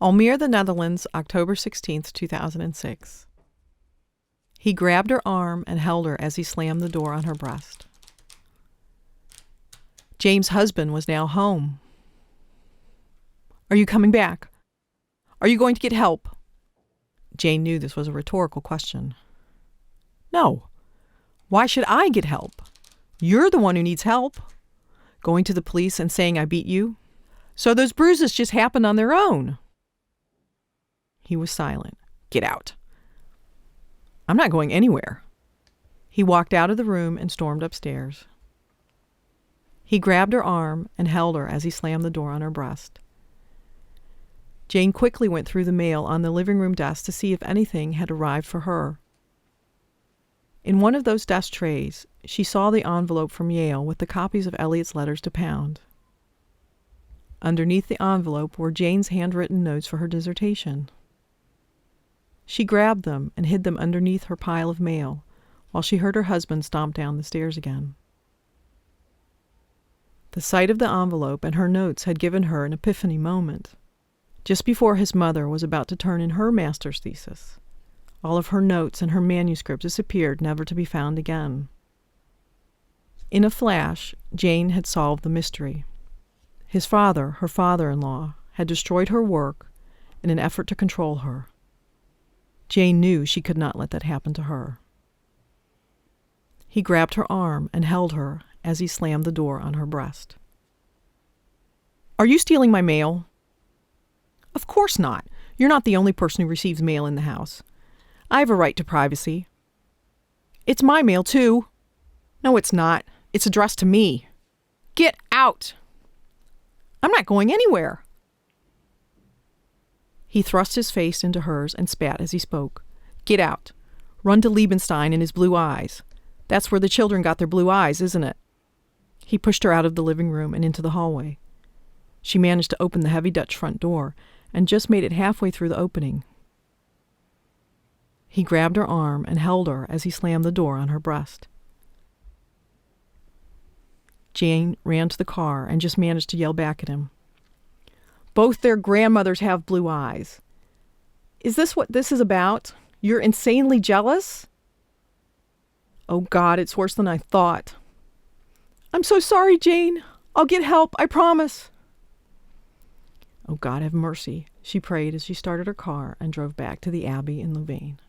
Almere, the Netherlands, October 16th, 2006. He grabbed her arm and held her as he slammed the door on her breast. James' husband was now home. "Are you coming back? Are you going to get help?" Jane knew this was a rhetorical question. "No. Why should I get help? You're the one who needs help. Going to the police and saying I beat you? So those bruises just happened on their own." He was silent. "Get out." "I'm not going anywhere." He walked out of the room and stormed upstairs. He grabbed her arm and held her as he slammed the door on her breast. Jane quickly went through the mail on the living room desk to see if anything had arrived for her. In one of those desk trays, she saw the envelope from Yale with the copies of Elliot's letters to Pound. Underneath the envelope were Jane's handwritten notes for her dissertation. She grabbed them and hid them underneath her pile of mail while she heard her husband stomp down the stairs again. The sight of the envelope and her notes had given her an epiphany moment. Just before his mother was about to turn in her master's thesis, all of her notes and her manuscript disappeared, never to be found again. In a flash, Jane had solved the mystery. His father, her father-in-law, had destroyed her work in an effort to control her. Jane knew she could not let that happen to her. He grabbed her arm and held her as he slammed the door on her breast. "Are you stealing my mail?" "Of course not. You're not the only person who receives mail in the house. I have a right to privacy." "It's my mail, too." "No, it's not. It's addressed to me." "Get out." "I'm not going anywhere." He thrust his face into hers and spat as he spoke. "Get out. Run to Liebenstein and his blue eyes. That's where the children got their blue eyes, isn't it?" He pushed her out of the living room and into the hallway. She managed to open the heavy Dutch front door and just made it halfway through the opening. He grabbed her arm and held her as he slammed the door on her breast. Jane ran to the car and just managed to yell back at him. "Both their grandmothers have blue eyes. Is this what this is about? You're insanely jealous?" "Oh God, it's worse than I thought." "I'm so sorry, Jane. I'll get help, I promise." "Oh God, have mercy," she prayed as she started her car and drove back to the Abbey in Louvain.